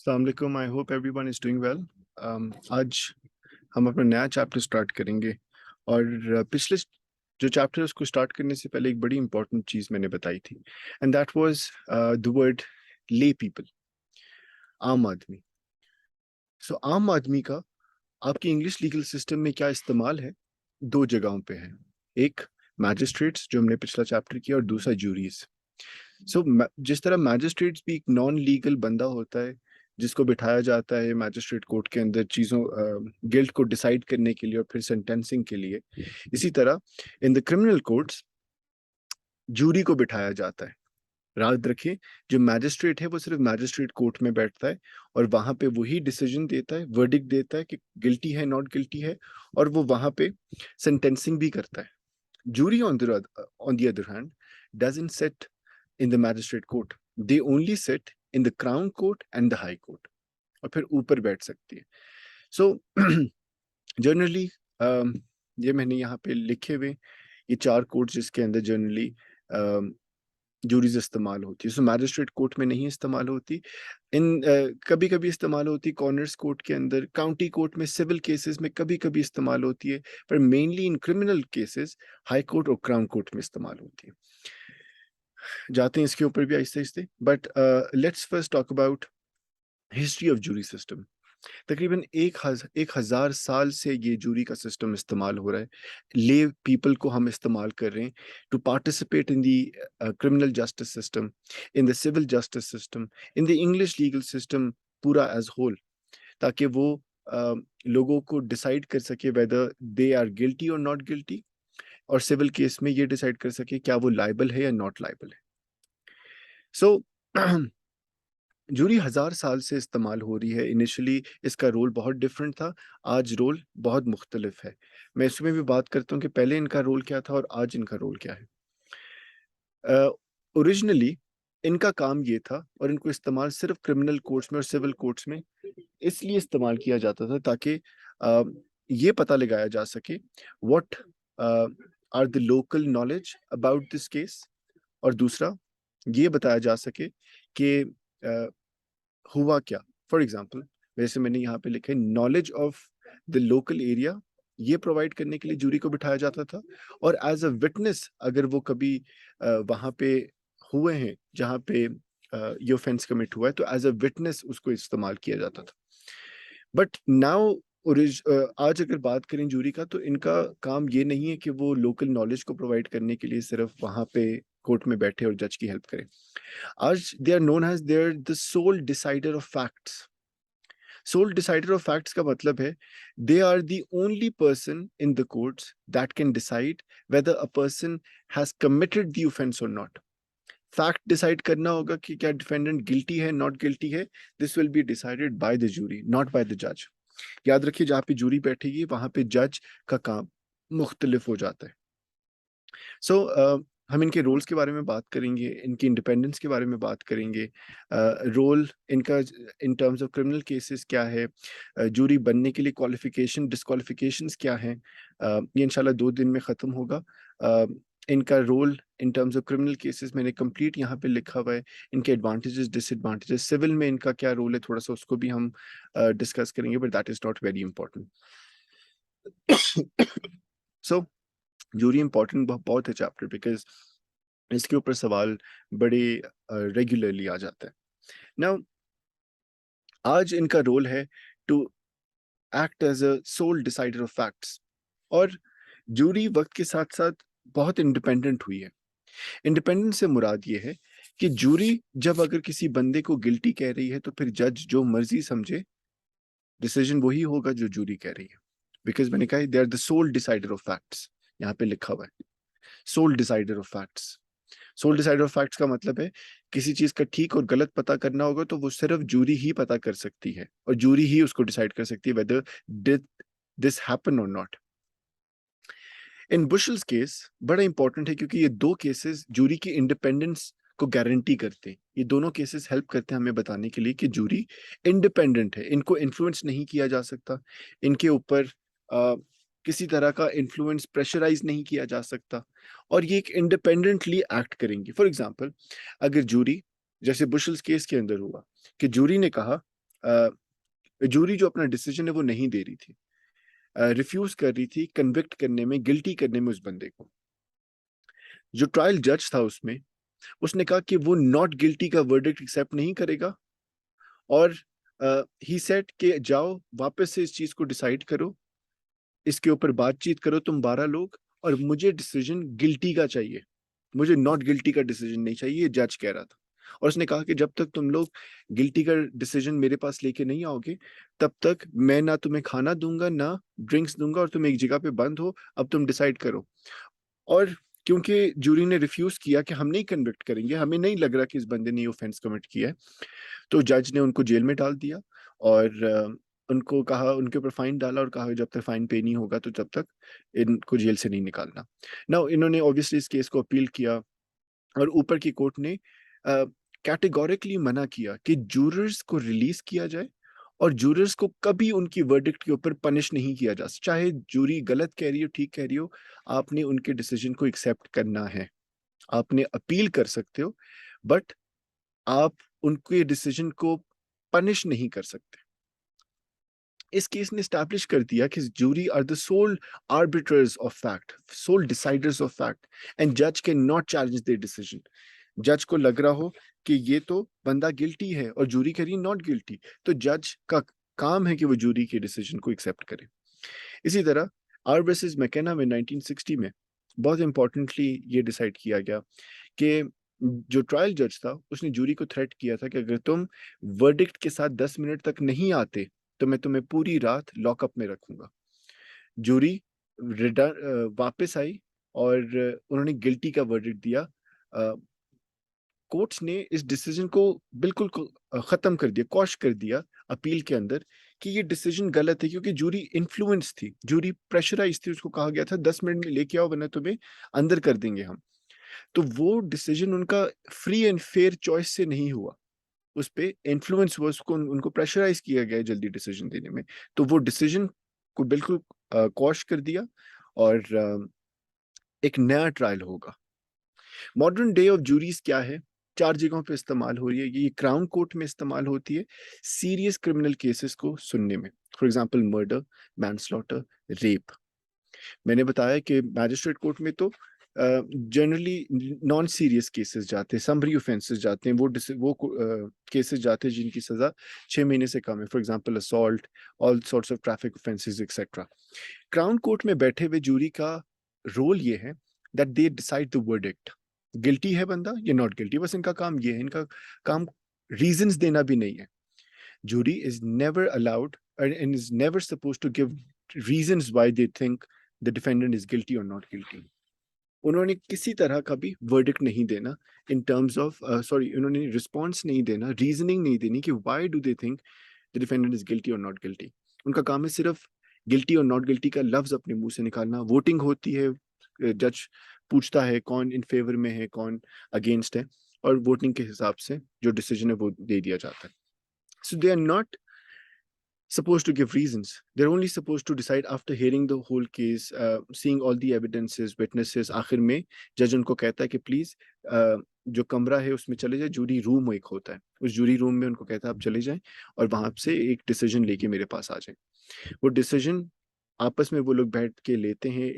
अस्सलाम वालेकुम। I hope everyone is doing well. आज हम अपना नया चैप्टर स्टार्ट करेंगे और पिछले जो चैप्टर है उसको स्टार्ट करने से पहले एक बड़ी इंपॉर्टेंट चीज़ मैंने बताई थी and that was the word ले पीपल, आम आदमी। सो आम आदमी का आपकी इंग्लिश लीगल सिस्टम में क्या इस्तेमाल है? दो जगहों पे है। एक मैजिस्ट्रेट्स जो हमने पिछला चैप्टर किया और दूसरा जूरीज। सो जिस तरह मैजिस्ट्रेट्स भी एक नॉन लीगल बंदा होता है जिसको बिठाया जाता है मैजिस्ट्रेट कोर्ट के अंदर चीज़ों गिल्ट को डिसाइड करने के लिए और फिर सेंटेंसिंग के लिए, इसी तरह in the criminal courts jury को बिठाया जाता है। याद रखिए, जो मैजिस्ट्रेट है वो सिर्फ मैजिस्ट्रेट कोर्ट में बैठता है और वहां पे वही डिसीजन देता है, वर्डिक्ट देता है कि गिल्टी है नॉट गिल्टी है, और वो वहां पे सेंटेंसिंग भी करता है। Jury on the other hand doesn't sit in the magistrate court. They only sit in the crown court and the high court. और फिर ऊपर बैठ सकती है। सो जनरली ये मैंने यहाँ पे लिखे हुए ये चार कोर्ट जिसके अंदर जनरली जूरीज इस्तेमाल होती है। सो मैजिस्ट्रेट कोर्ट में नहीं इस्तेमाल होती। इन कभी कभी इस्तेमाल होती कॉर्नर्स कोर्ट के अंदर, काउंटी कोर्ट में सिविल केसेस में कभी कभी इस्तेमाल होती है, पर mainly in criminal cases high court और क्राउन कोर्ट में इस्तेमाल होती है। जाते हैं इसके ऊपर भी आहिस्ते आहिस्ते, but let's first talk about history of jury system. तकरीबन 1000 साल से ये जूरी का सिस्टम इस्तेमाल हो रहा है। ले पीपल को हम इस्तेमाल कर रहे हैं to participate in the criminal justice system, in the civil justice system, in the English legal system पूरा एज होल, ताकि वो लोगों को डिसाइड कर सके वेदर दे आर गिल्टी और नॉट गिल्टी, और सिविल केस में ये डिसाइड कर सके क्या वो लाइबल है या नॉट लाइबल है। सो जूरी 1000 साल से इस्तेमाल हो रही है। इनिशियली इसका रोल बहुत डिफरेंट था, आज रोल बहुत मुख्तलिफ है। मैं इसमें भी बात करता हूँ कि पहले इनका रोल क्या था और आज इनका रोल क्या है। ओरिजिनली इनका काम ये था, और इनको इस्तेमाल सिर्फ क्रिमिनल कोर्ट्स में और सिविल कोर्ट्स में इसलिए इस्तेमाल किया जाता था ताकि ये पता लगाया जा सके what are the local knowledge about this case, और दूसरा ये बताया जा सके कि हुआ क्या। फॉर एग्जाम्पल, वैसे मैंने यहाँ पे लिखा है knowledge of the local area, ये प्रोवाइड करने के लिए जूरी को बिठाया जाता था। और एज अ विटनेस अगर वो कभी वहाँ पे हुए हैं जहाँ पे ये ऑफेंस कमिट हुआ है, तो एज अ विटनेस उसको इस्तेमाल किया जाता था। बट नाउ आज अगर बात करें जूरी का, तो इनका काम ये नहीं है कि वो लोकल नॉलेज को प्रोवाइड करने के लिए सिर्फ वहाँ पे कोर्ट में बैठे और जज की हेल्प करें। आज they are known as there the sole decider of facts. Sole decider of facts का मतलब है they are the only person in the courts that can decide whether a person has committed the offence और not. Fact decide करना होगा कि क्या defendant guilty है not guilty है, this will be decided by the jury not by the जज। याद रखिए, जहाँ पे जूरी बैठेगी वहां पे जज का काम मुख्तलिफ हो जाता है। सो हम इनके रोल्स के बारे में बात करेंगे, इनकी इंडिपेंडेंस के बारे में बात करेंगे, रोल इनका इन टर्म्स ऑफ क्रिमिनल केसेस क्या है, जूरी बनने के लिए क्वालिफिकेशन डिस्क्वालिफिकेशंस क्या हैं, ये इंशाल्लाह 2 दिन में ख़त्म होगा। इनका role in terms of criminal cases मैंने कंप्लीट यहाँ पे लिखा हुआ है। इनके एडवांटेजेस डिसएडवांटेजेस, सिविल में इनका क्या रोल है थोड़ा सा उसको भी हम डिस्कस करेंगे, but that is not very important. So jury important बहुत है चैप्टर, बिकॉज इसके ऊपर सवाल बड़े रेगुलरली आ जाता है। नाउ आज इनका रोल है to act as a sole decider of facts, और जूरी वक्त के साथ साथ बहुत इंडिपेंडेंट हुई है। इंडिपेंडेंट से मुराद ये है कि जूरी जब अगर किसी बंदे को गिल्टी कह रही है तो फिर जज जो मर्जी समझे डिसीजन वही होगा जो जूरी कह रही है, बिकॉज मैंने कहा they are the sole decider of facts. यहाँ पे लिखा हुआ है sole decider of facts. Sole decider of facts का मतलब है किसी चीज का ठीक और गलत पता करना होगा तो वो सिर्फ जूरी ही पता कर सकती है, और जूरी ही उसको डिसाइड कर सकती है वेदर डिड दिस हैपन और नॉट। इन बुशल्स केस बड़ा इंपॉर्टेंट है क्योंकि ये दो केसेस जूरी की इंडिपेंडेंस को गारंटी करते हैं। ये दोनों केसेस हेल्प करते हैं हमें बताने के लिए कि जूरी इंडिपेंडेंट है, इनको इन्फ्लुएंस नहीं किया जा सकता, इनके ऊपर किसी तरह का इन्फ्लुएंस प्रेशराइज नहीं किया जा सकता, और ये एक इंडिपेंडेंटली एक्ट करेंगी। फॉर एग्जाम्पल, अगर जूरी, जैसे बुशल्स केस के अंदर हुआ कि जूरी ने कहा जूरी जो अपना डिसीजन है वो नहीं दे रही थी, रिफ्यूज कर रही थी कन्विक्ट करने में, गिल्टी करने में उस बंदे को। जो ट्रायल जज था उसमें, उसने कहा कि वो नॉट गिल्टी का वर्डिक्ट एक्सेप्ट नहीं करेगा, और ही सेड कि जाओ वापस से इस चीज को डिसाइड करो, इसके ऊपर बातचीत करो तुम 12 लोग, और मुझे डिसीजन गिल्टी का चाहिए, मुझे नॉट गिल्टी का डिसीजन नहीं चाहिए, ये जज कह रहा था। और उसने कहा कि जब तक तुम लोग गिल्टी का डिसीजन मेरे पास लेके नहीं आओगे, तब तक मैं ना तुम्हें खाना दूंगा ना ड्रिंक्स दूंगा, और तुम एक जगह पे बंद हो, अब तुम डिसाइड करो। और क्योंकि जूरी ने रिफ्यूज किया कि हम नहीं कन्विक्ट करेंगे, हमें नहीं लग रहा कि इस बंदे ने ऑफेंस कमिट किया है, तो जज ने उनको जेल में डाल दिया, और उनको कहा, उनके ऊपर फाइन डाला और कहा जब तक फाइन पे नहीं होगा तो जब तक इनको जेल से नहीं निकालना। नाउ इन्होंने ऑब्वियसली इस केस को अपील किया, और ऊपर की कोर्ट ने कैटेगोरिकली मना किया कि जूरर्स को रिलीज किया जाए, और जूरर्स को कभी उनकी वर्डिक्ट के ऊपर पनिश नहीं किया जा सकता, चाहे जूरी गलत कह रही हो ठीक कह रही हो, आपने उनके डिसीजन को एक्सेप्ट करना है। आपने अपील कर सकते हो, बट आप उनके डिसीजन को पनिश नहीं कर सकते। इस केस ने स्टैब्लिश कर दिया कि jury are the sole arbiters of fact, sole deciders of fact, and जज can not challenge their decision. जज को लग रहा हो कि ये तो बंदा गिल्टी है और जूरी कह रही है नॉट गिल्टी, तो जज का काम है कि वो जूरी के डिसीजन को एक्सेप्ट करे। इसी तरह आर वर्सेस मैकेना में 1960 में बहुत इंपॉर्टेंटली ये डिसाइड किया गया कि जो ट्रायल जज था उसने जूरी को थ्रेट किया था कि अगर तुम वर्डिक्ट के साथ 10 मिनट तक नहीं आते तो मैं तुम्हें पूरी रात लॉकअप में रखूंगा। जूरी वापस आई, और उन्होंने गिल्टी का वर्डिक्ट दिया। कोर्ट्स ने इस डिसीजन को बिल्कुल खत्म कर दिया, कॉश कर दिया अपील के अंदर कि ये डिसीजन गलत है, क्योंकि जूरी इन्फ्लुएंस थी, जूरी प्रेशराइज थी, उसको कहा गया था 10 मिनट में लेके आओ वरना तुम्हें अंदर कर देंगे हम। तो वो डिसीजन उनका फ्री एंड फेयर चॉइस से नहीं हुआ, उस पे इन्फ्लुएंस हुआ, उसको उनको प्रेशराइज किया गया जल्दी डिसीजन देने में, तो वो डिसीजन को बिल्कुल कॉश कर दिया, और एक नया ट्रायल होगा। मॉडर्न डे ऑफ जूरीज क्या है? 4 जगहों पे इस्तेमाल हो रही है ये। क्राउन कोर्ट में इस्तेमाल होती है सीरियस क्रिमिनल केसेस को सुनने में, फॉर एग्जांपल मर्डर, मैनस्लॉटर, रेप। मैंने बताया कि मैजिस्ट्रेट कोर्ट में तो जनरली नॉन सीरियस केसेस जाते हैं, समरी ऑफेंसेस जाते हैं, वो केसेस जाते हैं जिनकी सजा 6 महीने से कम है, for example assault, all sorts of traffic offences etcetera. Crown court में बैठे हुए जूरी का रोल ये है that they decide the verdict, guilty है बंदा या नॉट गिल्टी, बस इनका काम ये है, इनका काम रीजंस देना भी नहीं है। jury is never allowed and is never supposed to give reasons why they think the defendant is guilty or not guilty. उन्होंने किसी तरह का भी वर्डिक्ट नहीं देना इन टर्म्स ऑफ उन्होंने रिस्पॉन्स नहीं देना, रीजनिंग नहीं देनी कि why do they think the defendant is guilty और नॉट गिल्टी। उनका काम है सिर्फ गिल्टी और नॉट गिल्टी का लफ्ज अपने मुंह से निकालना। वोटिंग होती है, जज पूछता है कौन इन फेवर में है कौन अगेंस्ट है, और वोटिंग के हिसाब से जो डिसीजन है वो दे दिया जाता है। So they are not supposed to give reasons. They're only supposed to decide after hearing the whole case, seeing all the evidences, witnesses. आखिर में जज उनको कहता है कि प्लीज जो कमरा है उसमें चले जाए, जूरी रूम एक होता है, उस जूरी रूम में उनको कहता है आप चले जाएं और वहां से एक डिसीजन लेके मेरे पास आ जाएं। वो डिसीजन आपस में वो लोग बैठ के लेते हैं।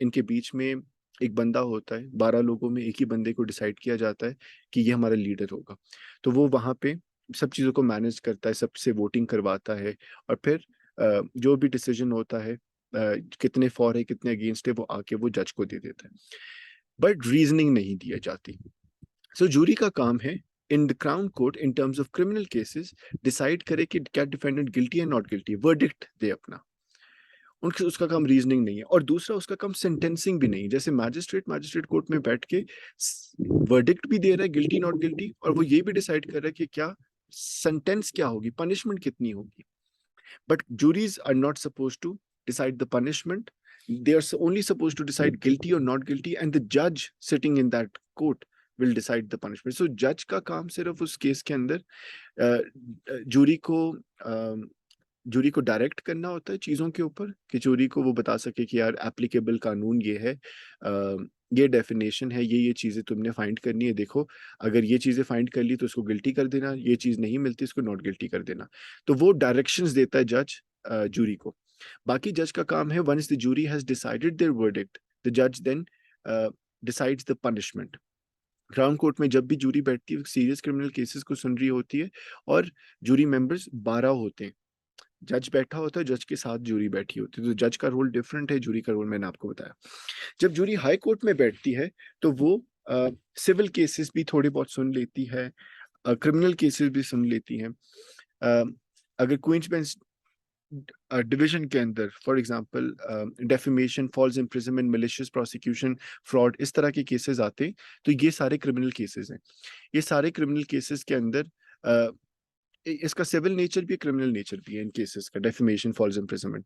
इनके बीच में एक बंदा होता है, 12 लोगों में एक ही बंदे को डिसाइड किया जाता है कि ये हमारा लीडर होगा, तो वो वहां पे सब चीज़ों को मैनेज करता है, सबसे वोटिंग करवाता है, और फिर जो भी डिसीजन होता है, कितने फॉर है कितने अगेंस्ट है, वो आके वो जज को दे देता है, बट रीजनिंग नहीं दी जाती। सो जूरी का काम है in the crown court in terms of criminal cases decide करे कि क्या डिफेंडेंट गिल्टी है नॉट गिल्टी, वर्डिक्ट दे अपना। उनके उसका काम रीजनिंग नहीं है, और दूसरा उसका काम सेंटेंसिंग भी नहीं। जैसे मैजिस्ट्रेट कोर्ट में बैठ के वर्डिक्ट भी दे रहा है गिल्टी नॉट गिल्टी, और वो ये भी डिसाइड कर रहा है कि क्या सेंटेंस क्या होगी, पनिशमेंट कितनी होगी। But juries are not supposed to decide the punishment. They are only supposed to decide guilty or not guilty, and the judge sitting in that court will decide the punishment. So judge का काम सिर्फ उस case के अंदर jury को direct करना होता है चीज़ों के ऊपर, कि जूरी को वो बता सके कि यार एप्लीकेबल कानून ये है, ये डेफिनेशन है, ये चीजें तुमने फाइंड करनी है, देखो अगर ये चीजें फाइंड कर ली तो उसको गिल्टी कर देना, ये चीज नहीं मिलती इसको नॉट गिल्टी कर देना। तो वो डायरेक्शंस देता है जज जूरी को। बाकी जज का काम है, once the jury has decided their verdict, the जज then decides the punishment. Crown court में जब भी जूरी बैठती है सीरियस क्रिमिनल केसेस को सुन रही होती है, और जूरी मेंबर्स 12 होते हैं। जज बैठा होता है, जज के साथ जूरी बैठी होती है, तो जज का रोल डिफरेंट है, जूरी का रोल मैंने आपको बताया। जब जूरी हाई कोर्ट में बैठती है तो वो सिविल केसेस भी थोड़े बहुत सुन लेती है, क्रिमिनल केसेस भी सुन लेती है। अगर क्वींस बेंच डिवीजन के अंदर for example defamation, false imprisonment, malicious prosecution, fraud, इस तरह के केसेस आते हैं, तो ये सारे क्रिमिनल केसेस हैं। ये सारे क्रिमिनल केसेस के अंदर इसका सिविल नेचर भी, क्रिमिनल नेचर भी है इन केसेस का, डेफेमेशन, फॉल्स इम्प्रिजनमेंट।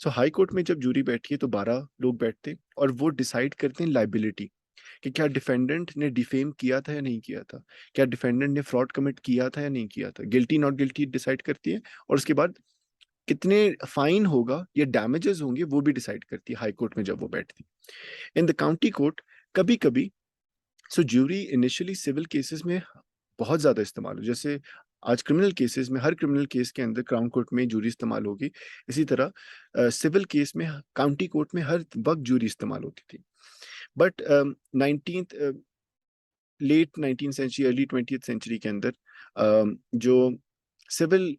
सो हाई कोर्ट में जब जूरी बैठी है तो 12 लोग बैठते हैं, और वो डिसाइड करते हैं लाइबिलिटी, कि क्या डिफेंडेंट ने डिफेम किया था या नहीं किया था, क्या डिफेंडेंट ने फ्रॉड कमिट किया था या नहीं किया था, गिल्टी नॉट गिल्टी डिसाइड करती है। और उसके बाद कितने फाइन होगा या डैमेजेस होंगे वो भी डिसाइड करती है हाई कोर्ट में जब वो बैठती। इन द काउंटी कोर्ट कभी कभी, सो ज्यूरी इनिशियली सिविल केसेस में बहुत ज्यादा इस्तेमाल हो, जैसे आज क्रिमिनल केसेस में हर क्रिमिनल केस के अंदर क्राउन कोर्ट में जूरी इस्तेमाल होगी, इसी तरह सिविल केस में काउंटी कोर्ट में हर वक्त जूरी इस्तेमाल होती थी। But 19th late 19th century early 20th century के अंदर जो सिविल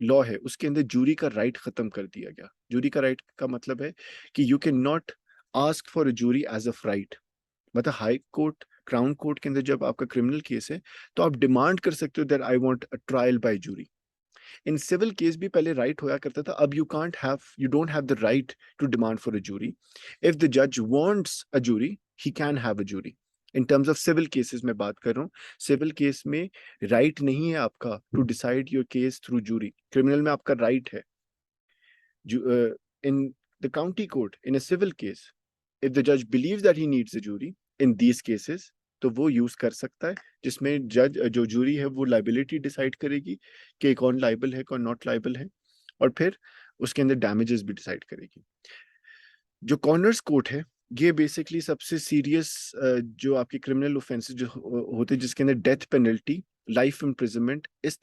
लॉ है उसके अंदर जूरी का राइट खत्म कर दिया गया। जूरी का राइट का मतलब है कि you can not ask for a jury as a right. मतलब हाई कोर्ट, क्राउन कोर्ट के अंदर जब आपका क्रिमिनल केस है तो आप डिमांड कर सकते हो that I want a trial by jury. In civil case भी पहले राइट होया करता था, अब you don't have the right to demand for a jury. If the जज wants a jury he can have a jury. In terms of civil cases में बात कर रहा हूँ, सिविल केस में राइट नहीं है आपका to decide your case through jury, criminal में आपका राइट है। In the county court in a civil case, if the judge believes that he needs a jury in these cases, तो वो use कर सकता है, जिसमें जज जो जूरी है वो लाइबिलिटी डिसाइड करेगी कि कौन लाइबल है कौन नॉट लाइबल है, और फिर उसके अंदर डैमेजेस भी डिसाइड करेगी। जो कॉर्नर्स कोर्ट है ये बेसिकली सबसे सीरियस जो आपके क्रिमिनल ऑफेंसेस जो होते हैं जिसके अंदर डेथ पेनल्टी, लाइफ इम्प्रिजनमेंट, इस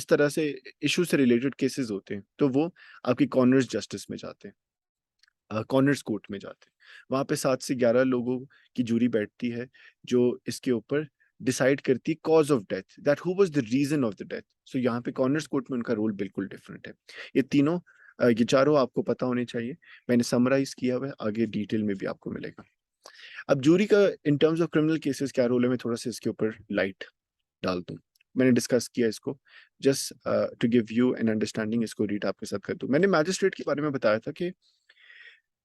तरह से इशू से रिलेटेड केसेस होते हैं, तो वो आपकी कॉर्नर्स जस्टिस में जाते हैं, कॉर्नर्स कोर्ट में जाते हैं। वहां पे 7 से 11 लोगों की जूरी बैठती है जो इसके ऊपर डिसाइड करती है cause of death, that who was the reason of the death. So यहाँ पे कॉर्नर्स कोर्ट में उनका रोल बिल्कुल डिफरेंट है। ये तीनों ये चारों आपको पता होने चाहिए, मैंने समराइज किया हुआ है, आगे डिटेल में भी आपको मिलेगा। अब जूरी का इन टर्म्स ऑफ क्रिमिनल केसेस क्या रोल है, मैं थोड़ा सा इसके ऊपर लाइट डाल दूं। मैंने डिस्कस किया इसको, just to give you an understanding, इसको रीड आपके साथ कर दूं। मैंने मैजिस्ट्रेट के बारे में बताया था कि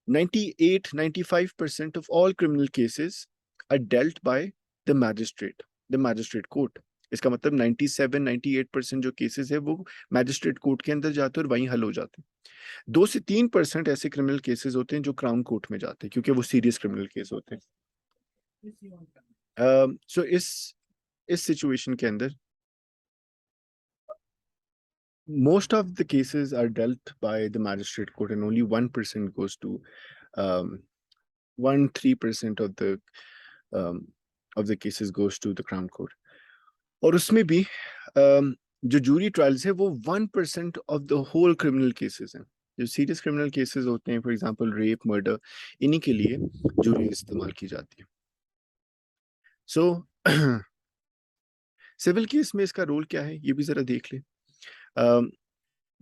98-95% of all criminal cases are dealt by the magistrate court। इसका मतलब 97-98% जो केसेस है वो मैजिस्ट्रेट कोर्ट के अंदर जाते हैं और वहीं हल हो जाते हैं। 2 से 3% ऐसे क्रिमिनल केसेस होते हैं जो क्राउन कोर्ट में जाते हैं क्योंकि वो सीरियस क्रिमिनल केस होते हैं। सो इस सिचुएशन के अंदर most of the cases are dealt by the magistrate court and only 1% goes to 1-3% of the cases goes to the crown court। और उसमें भी जो जूरी ट्रायल्स है वो 1% of the whole criminal cases हैं। जो सीरियस क्रिमिनल केसेस होते हैं फॉर एग्जांपल रेप, मर्डर, इन्हीं के लिए जूरी इस्तेमाल की जाती है। सो सिविल केस में इसका रोल क्या है ये भी जरा देख ले।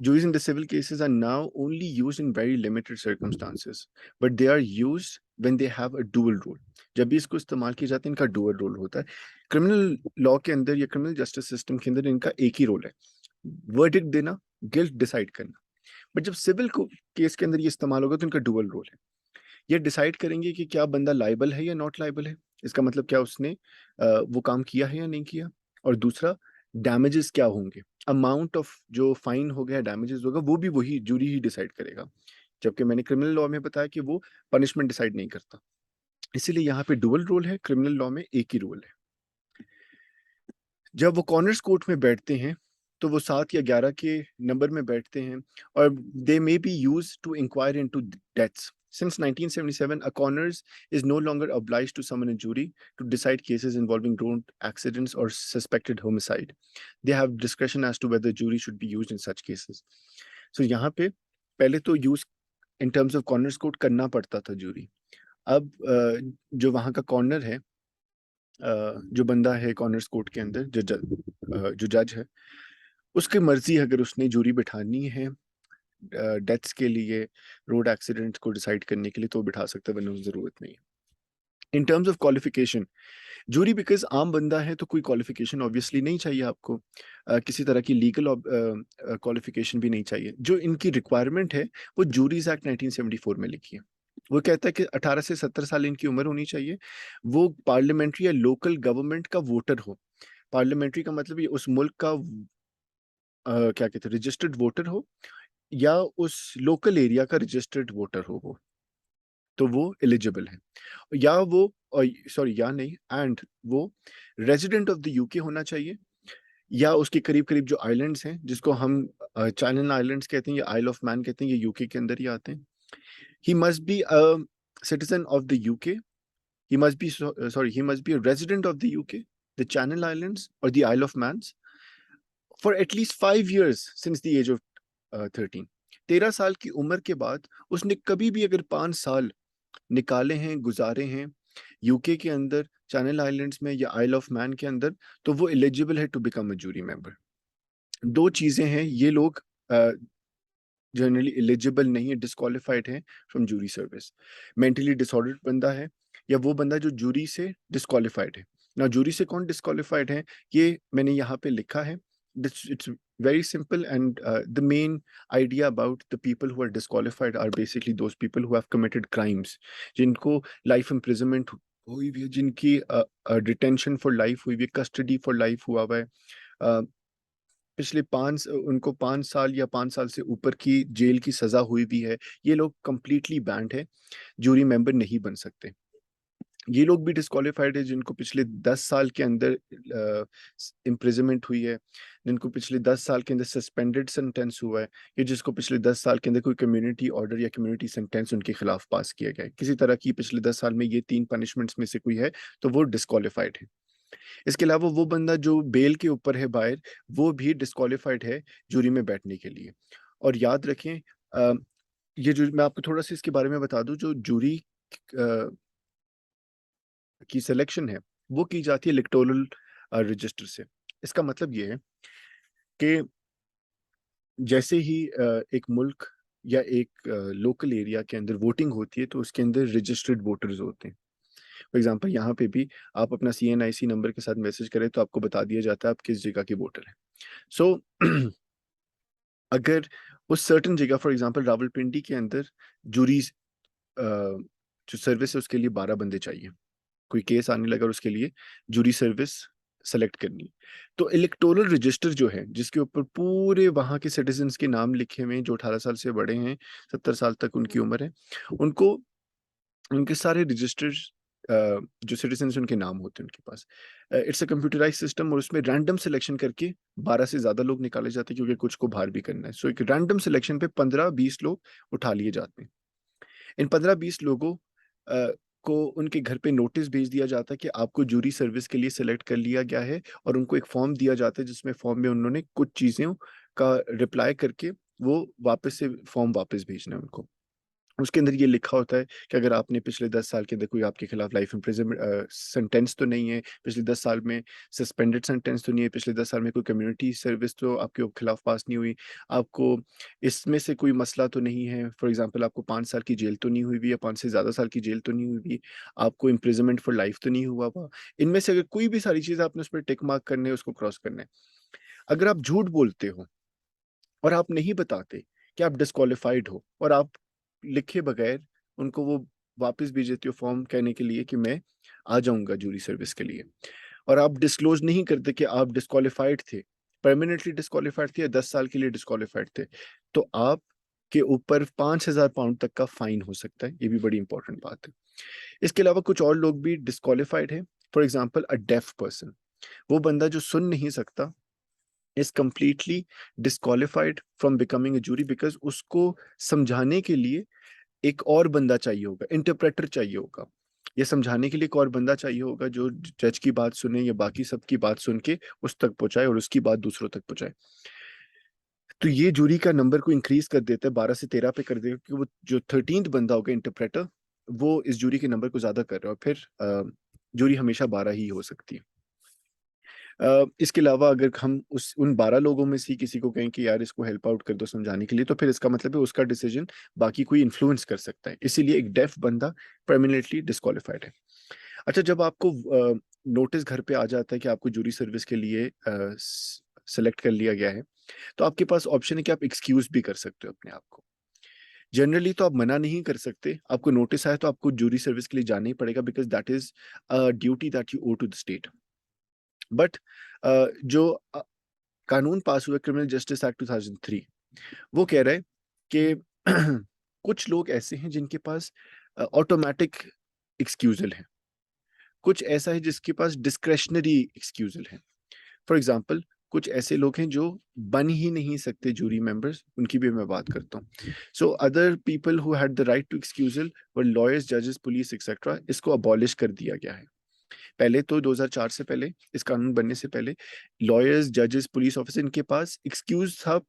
Juries in the civil cases are now only used in very limited circumstances, but they are used when they have a dual role। जब भी इसको इस्तेमाल किया जाता है इनका डुअल रोल होता है। क्रिमिनल लॉ के अंदर या क्रिमिनल जस्टिस सिस्टम के अंदर इनका एक ही रोल है, वर्डिक्ट देना, गिल्ट डिसाइड करना। बट जब सिविल केस के अंदर ये इस्तेमाल होगा तो इनका डुअल रोल है। ये डिसाइड करेंगे कि क्या बंदा लाइबल है या नॉट लाइबल है, इसका मतलब क्या उसने वो काम किया है या नहीं किया, और दूसरा डैमेजेस क्या होंगे, अमाउंट ऑफ जो फाइन हो गया डैमेजेस होगा वो भी वही जूरी ही डिसाइड करेगा। जबकि मैंने क्रिमिनल लॉ में बताया कि वो पनिशमेंट डिसाइड नहीं करता, इसीलिए यहाँ पे डुअल रोल है, क्रिमिनल लॉ में एक ही रोल है। जब वो कॉर्नर्स कोर्ट में बैठते हैं तो वो 7 या 11 के नंबर में बैठते हैं और they may be use to inquire into deaths. Since 1977, a coroner is no longer obliged to summon a jury to decide cases involving road accidents or suspected homicide. They have discretion as to whether jury should be used in such cases. So यहाँ पे पहले तो use in terms of corners court करना पड़ता था jury. अब जो वहाँ का कॉर्नर है, जो बंदा है कॉर्नर्स कोर्ट के अंदर, जो जज है, उसकी मर्जी अगर उसने जूरी बिठानी है डेथ्स के लिए, रोड एक्सीडेंट्स को डिसाइड करने के लिए, तो बिठा सकता है, वरना जरूरत नहीं है। In terms of qualification, jury because आम बंदा है तो कोई क्वालिफिकेशन ऑब्वियसली नहीं चाहिए आपको, किसी तरह की लीगल क्वालिफिकेशन भी नहीं चाहिए। जो इनकी रिक्वायरमेंट है वो जूरीज एक्ट 1974 में लिखी है। वो कहता है कि 18 से 70 साल इनकी उम्र होनी चाहिए, वो पार्लियामेंट्री या लोकल गवर्नमेंट का वोटर हो। पार्लियामेंट्री का मतलब ये उस मुल्क का क्या कहते हैं, रजिस्टर्ड वोटर हो, या उस लोकल एरिया का रजिस्टर्ड वोटर हो वो, तो वो एलिजिबल है। या वो सॉरी या नहीं, एंड वो रेजिडेंट ऑफ द यूके होना चाहिए, या उसके करीब करीब जो आइलैंड्स हैं जिसको हम चैनल आइलैंड्स कहते हैं या आइल ऑफ मैन कहते हैं, ये यूके के अंदर ही आते हैं। He must be a citizen of the UK, he must be he must be a resident of the UK, the Channel Islands or the Isle of Man for at least 5 years since the age of 13। 13 साल की उम्र के बाद उसने कभी भी अगर 5 साल निकाले हैं, गुजारे हैं यूके के अंदर, चैनल आइलैंड्स में या आइल ऑफ मैन के अंदर, तो वो एलिजिबल है to become a jury member. दो चीजें हैं, ये लोग जनरली एलिजिबल नहीं है, डिस्क्वालिफाइड है from jury service. Mentally disordered बंदा है, या वो बंदा जो जूरी से डिस्क्वालिफाइड है। ना जूरी से कौन डिस्क्वालिफाइड है, ये मैंने यहाँ पे लिखा है। It's very simple, and the main idea about the people who are disqualified are basically those people who have committed crimes, जिनको life imprisonment हुई हुई है, जिनकी detention for life हुई हुई है, custody for life हुआ हुआ है, पिछले उनको 5 साल या 5 साल से ऊपर की जेल की सजा हुई भी है। ये लोग कंप्लीटली बैंड है, जूरी मेंबर नहीं बन सकते। ये लोग भी डिस्क्वालिफाइड है जिनको पिछले 10 साल के अंदर इम्प्रिजनमेंट हुई है, जिनको पिछले 10 साल के अंदर सस्पेंडेड सेंटेंस हुआ है, या जिसको पिछले 10 साल के अंदर कोई कम्युनिटी ऑर्डर या कम्युनिटी सेंटेंस उनके खिलाफ पास किया गया है, किसी तरह की पिछले 10 साल में ये 3 पनिशमेंट्स में से कोई है, तो वो डिस्क्वालिफाइड है। इसके अलावा वो बंदा जो बेल के ऊपर है बाहर, वो भी डिस्क्वालिफाइड है जूरी में बैठने के लिए। और याद रखें, ये जो मैं आपको थोड़ा सा इसके बारे में बता दूं, जो जूरी की सिलेक्शन है वो की जाती है इलेक्टोरल रजिस्टर से। इसका मतलब ये है कि जैसे ही एक मुल्क या एक लोकल एरिया के अंदर वोटिंग होती है, तो उसके अंदर रजिस्टर्ड वोटर्स होते हैं। फॉर एग्जांपल यहाँ पे भी आप अपना CNIC नंबर के साथ मैसेज करें तो आपको बता दिया जाता है आप किस जगह के वोटर हैं। सो अगर उस सर्टन जगह, फॉर एग्जांपल रावलपिंडी के अंदर जूरी जो सर्विस है उसके लिए 12 बंदे चाहिए, कोई केस आने लगा और उसके लिए जूरी सर्विस सेलेक्ट करनी, तो इलेक्टोरल रजिस्टर जो है जिसके ऊपर पूरे वहाँ के सिटीजन्स के नाम लिखे हुए हैं जो 18 साल से बड़े हैं, 70 साल तक उनकी उम्र है, उनको उनके सारे रजिस्टर्स जो सिटीजन्स उनके नाम होते हैं उनके पास, इट्स अ कंप्यूटराइज सिस्टम, और उसमें रैंडम सिलेक्शन करके 12 से ज़्यादा लोग निकाले जाते हैं क्योंकि कुछ को बाहर भी करना है। सो एक रैंडम सिलेक्शन पे 15-20 लोग उठा लिए जाते हैं। इन 15-20 लोगों को उनके घर पे नोटिस भेज दिया जाता है कि आपको जूरी सर्विस के लिए सिलेक्ट कर लिया गया है, और उनको एक फॉर्म दिया जाता है जिसमें फॉर्म में उन्होंने कुछ चीज़ों का रिप्लाई करके वो वापस से फॉर्म वापस भेजना है उनको। उसके अंदर ये लिखा होता है कि अगर आपने पिछले 10 साल के अंदर कोई आपके खिलाफ लाइफ इम्प्रिजनमेंट सेंटेंस तो नहीं है, पिछले 10 साल में सस्पेंडेड सेंटेंस तो नहीं है, पिछले 10 साल में कोई कम्युनिटी सर्विस तो आपके खिलाफ पास नहीं हुई, आपको इसमें से कोई मसला तो नहीं है, फॉर एग्जांपल आपको 5 साल की जेल तो नहीं हुई हुई, या 5 से ज़्यादा साल की जेल तो नहीं हुई हुई, आपको इम्प्रिजनमेंट फॉर लाइफ तो नहीं हुआ हुआ। इनमें से अगर कोई भी सारी चीज़ आपने उस पर टिक मार्क करने है, उसको क्रॉस करना है। अगर आप झूठ बोलते हो और आप नहीं बताते कि आप डिस्क्वालिफाइड हो, और आप लिखे बगैर उनको वो वापस भेज देते हो फॉर्म कहने के लिए कि मैं आ जाऊंगा जूरी सर्विस के लिए, और आप डिस्क्लोज नहीं करते कि आप डिस्क्वालिफाइड थे, परमानेंटली डिस्क्वालिफाइड थे या 10 साल के लिए डिस्क्वालिफाइड थे, तो आप के ऊपर 5,000 पाउंड तक का फाइन हो सकता है। ये भी बड़ी इंपॉर्टेंट बात है। इसके अलावा कुछ और लोग भी डिस्क्वालिफाइड है, for example a def person, वो बंदा जो सुन नहीं सकता is completely disqualified from becoming a jury, because उसको समझाने के लिए एक और बंदा चाहिए होगा, इंटरप्रेटर चाहिए होगा, ये समझाने के लिए एक और बंदा चाहिए होगा जो जज की बात सुने या बाकी सबकी बात सुन के उस तक पहुंचाए और उसकी बात दूसरों तक पहुंचाए। तो ये जूरी का नंबर को इंक्रीज कर देता है, 12 से 13 पे कर देगा, क्योंकि वो जो 13th बंदा होगा इंटरप्रेटर, वो इस जूरी के नंबर को ज्यादा कर रहा है, और फिर जूरी हमेशा 12 ही हो सकती है। इसके अलावा अगर हम उन 12 लोगों में से किसी को कहें कि यार इसको हेल्प आउट कर दो समझाने के लिए, तो फिर इसका मतलब है उसका डिसीजन बाकी कोई इन्फ्लुएंस कर सकता है, इसीलिए एक डेफ बंदा परमानेंटली डिस्क्वालिफाइड है। अच्छा, जब आपको नोटिस घर पे आ जाता है कि आपको जूरी सर्विस के लिए सेलेक्ट कर लिया गया है, तो आपके पास ऑप्शन है कि आप एक्सक्यूज भी कर सकते हो अपने आप को। जनरली तो आप मना नहीं कर सकते, आपको नोटिस आया तो आपको जूरी सर्विस के लिए जाना ही पड़ेगा, because that is a duty that you owe to the state. But जो कानून पास हुआ क्रिमिनल जस्टिस एक्ट 2003, वो कह रहा है कि कुछ लोग ऐसे हैं जिनके पास ऑटोमेटिक एक्सक्यूजल है, कुछ ऐसा है जिसके पास डिस्क्रेशनरी एक्सक्यूजल है। फॉर एग्जाम्पल, कुछ ऐसे लोग हैं जो बन ही नहीं सकते जूरी मेंबर्स, उनकी भी मैं बात करता हूँ। So other people who had the right to excusal were lawyers, जजेस, पुलिस एक्सेट्रा। इसको अबॉलिश कर दिया गया है। पहले तो 2004 से पहले, इस कानून बनने से पहले, लॉयर्स, जजेस, पुलिस ऑफिसर, इनके पास एक्सक्यूज था,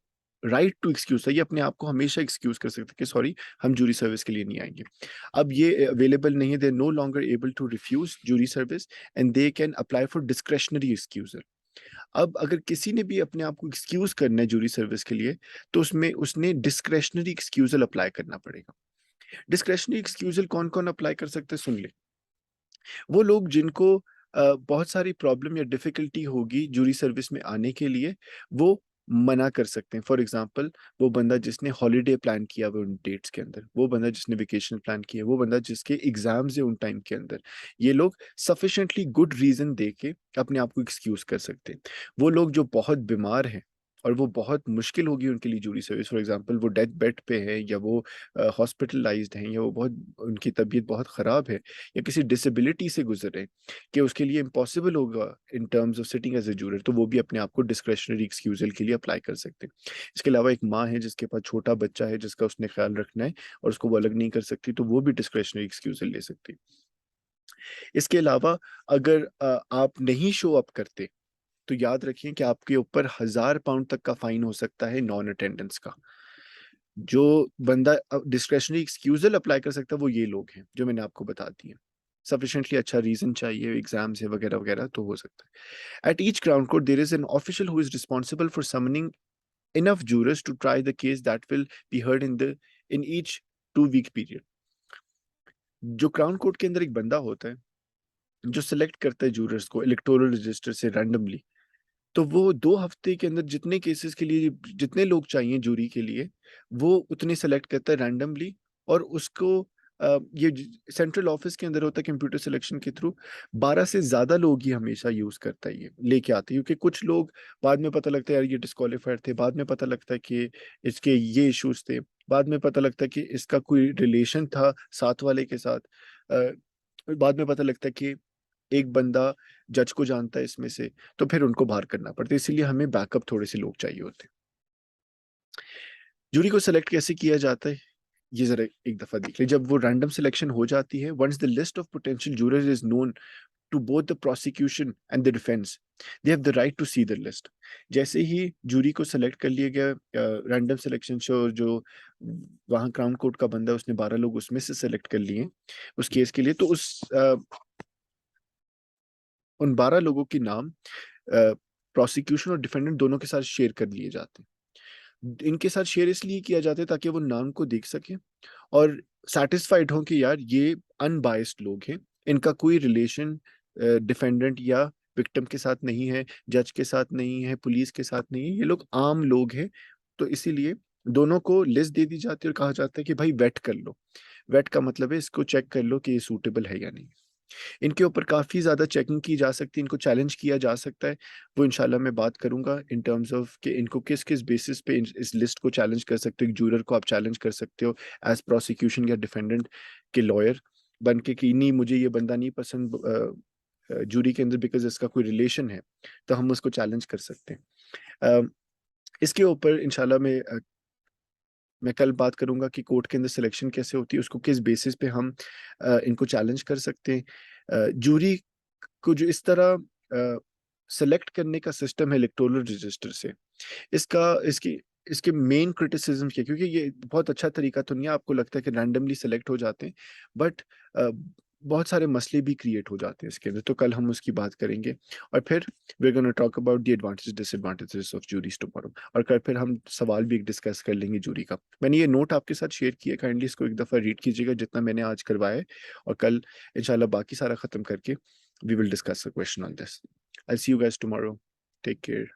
राइट टू एक्सक्यूज था, ये अपने आप को हमेशा एक्सक्यूज कर सकते कि सॉरी हम जूरी सर्विस के लिए नहीं आएंगे। अब ये अवेलेबल नहीं है, they no longer able to refuse jury service and they can apply for discretionary excusal. अब अगर किसी ने भी अपने आप को एक्सक्यूज करना है जूरी सर्विस के लिए, तो उसमें उसने डिस्क्रेशनरी एक्सक्यूजल अप्लाई करना पड़ेगा। डिस्क्रेशनरी एक्सक्यूजल कौन कौन अप्लाई कर सकते हैं, सुन ले। वो लोग जिनको बहुत सारी प्रॉब्लम या डिफिकल्टी होगी जूरी सर्विस में आने के लिए, वो मना कर सकते हैं। फॉर एग्जांपल, वो बंदा जिसने हॉलीडे प्लान किया हुआ उन डेट्स के अंदर, वो बंदा जिसने वेकेशन प्लान किया, वो बंदा जिसके एग्जाम्स है उन टाइम के अंदर, ये लोग सफिशिएंटली गुड रीजन दे के अपने आप को एक्सक्यूज कर सकते हैं। वो लोग जो बहुत बीमार हैं और वो बहुत मुश्किल होगी उनके लिए जूरी सर्विस, फॉर एग्जांपल वो डेथ बेड पे है, या वो हॉस्पिटलाइज्ड हैं, या वो बहुत, उनकी तबीयत बहुत ख़राब है, या किसी डिसेबिलिटी से गुजर रहे हैं कि उसके लिए इम्पॉसिबल होगा in terms of sitting as a juror, तो वो भी अपने आप को डिस्क्रेशनरी एक्सक्यूजल के लिए अप्लाई कर सकते हैं। इसके अलावा एक माँ है जिसके पास छोटा बच्चा है जिसका उसने ख्याल रखना है और उसको वो अलग नहीं कर सकती, तो वो भी डिस्क्रेशनरी एक्सक्यूजल ले सकती है। इसके अलावा अगर आप नहीं शो अप करते, तो याद रखिए कि आपके ऊपर 1000 पाउंड तक का फाइन हो सकता है नॉन अटेंडेंस का। जो बंदा डिस्क्रेशनरी एक्सक्यूजल अप्लाई कर सकता है वो ये लोग हैं जो मैंने आपको बता दिए। सफिशिएंटली अच्छा रीजन चाहिए, एग्जाम्स है वगैरह वगैरह, तो हो सकता है। At each crown court there is an official who is responsible for summoning enough jurors to try the case that will be heard in each 2 week period। जो क्राउन कोर्ट के अंदर एक बंदा होता है जो सिलेक्ट करता है जूरर्स को इलेक्टोरल रजिस्टर से रैंडमली, तो वो 2 हफ्ते के अंदर जितने केसेस के लिए जितने लोग चाहिए जूरी के लिए, वो उतने सेलेक्ट करता है रैंडमली। और उसको ये सेंट्रल ऑफिस के अंदर होता है कंप्यूटर सिलेक्शन के थ्रू। 12 से ज्यादा लोग ही हमेशा यूज करता है, ये लेके आते हैं, क्योंकि कुछ लोग बाद में पता लगता है यार ये डिस्क्वालीफाइड थे, बाद में पता लगता है कि इसके ये इश्यूज थे, बाद में पता लगता है कि इसका कोई रिलेशन था साथ वाले के साथ, बाद में पता लगता है कि एक बंदा जज को जानता है इसमें से, तो फिर उनको बाहर करना पड़ता है, इसीलिए हमें बैकअप थोड़े से लोग चाहिए होते हैं। जूरी को सेलेक्ट कैसे किया जाता है, ये जरा एक दफा देख ले। जब वो रैंडम सिलेक्शन हो जाती है, once the list of potential jurors is known to both the prosecution and the defence, they have the right to see the list. जैसे ही जूरी को सेलेक्ट कर लिया गया रैंडम सिलेक्शन से, और जो वहाँ क्राउन कोर्ट का बंदा है, उसने 12 लोग उसमें से सेलेक्ट कर लिए उस केस के लिए, तो उन 12 लोगों के नाम प्रोसिक्यूशन और डिफेंडेंट दोनों के साथ शेयर कर लिए जाते हैं। इनके साथ शेयर इसलिए किया जाता है ताकि वो नाम को देख सके और सेटिस्फाइड हो कि यार ये अनबायस्ड लोग हैं, इनका कोई रिलेशन डिफेंडेंट या विक्टिम के साथ नहीं है, जज के साथ नहीं है, पुलिस के साथ नहीं है, ये लोग आम लोग हैं। तो इसीलिए दोनों को लिस्ट दे दी जाती है और कहा जाता है कि भाई वेट कर लो। वेट का मतलब है इसको चेक कर लो कि ये सूटेबल है या नहीं। इनके ऊपर काफ़ी ज़्यादा चेकिंग की जा सकती है, इनको चैलेंज किया जा सकता है। वो इंशाल्लाह मैं बात करूंगा इन टर्म्स ऑफ कि इनको किस किस बेसिस पे इस लिस्ट को चैलेंज कर सकते हो। जूरर को आप चैलेंज कर सकते हो एज प्रोसिक्यूशन या डिफेंडेंट के लॉयर बन के कि नहीं मुझे ये बंदा नहीं पसंद जूरी के अंदर बिकॉज इसका कोई रिलेशन है, तो हम उसको चैलेंज कर सकते हैं। इसके ऊपर इंशाल्लाह मैं कल बात करूंगा कि कोर्ट के अंदर सिलेक्शन कैसे होती है, उसको किस बेसिस पे हम इनको चैलेंज कर सकते हैं। जूरी को जो इस तरह सेलेक्ट करने का सिस्टम है इलेक्टोरल रजिस्टर से, इसका इसकी इसके मेन क्रिटिसिज्म क्या, क्योंकि ये बहुत अच्छा तरीका तो नहीं है, आपको लगता है कि रैंडमली सेलेक्ट हो जाते हैं, बट बहुत सारे मसले भी क्रिएट हो जाते हैं इसके अंदर, तो कल हम उसकी बात करेंगे। और फिर we are gonna talk about the advantage disadvantages of juries tomorrow, और कल फिर हम सवाल भी डिस्कस कर लेंगे जूरी का। मैंने ये नोट आपके साथ शेयर किया, काइंडली इसको एक दफ़ा रीड कीजिएगा जितना मैंने आज करवाया है, और कल इंशाल्लाह बाकी सारा ख़त्म करके we will discuss a question on this. I'll see you guys tomorrow. Take care.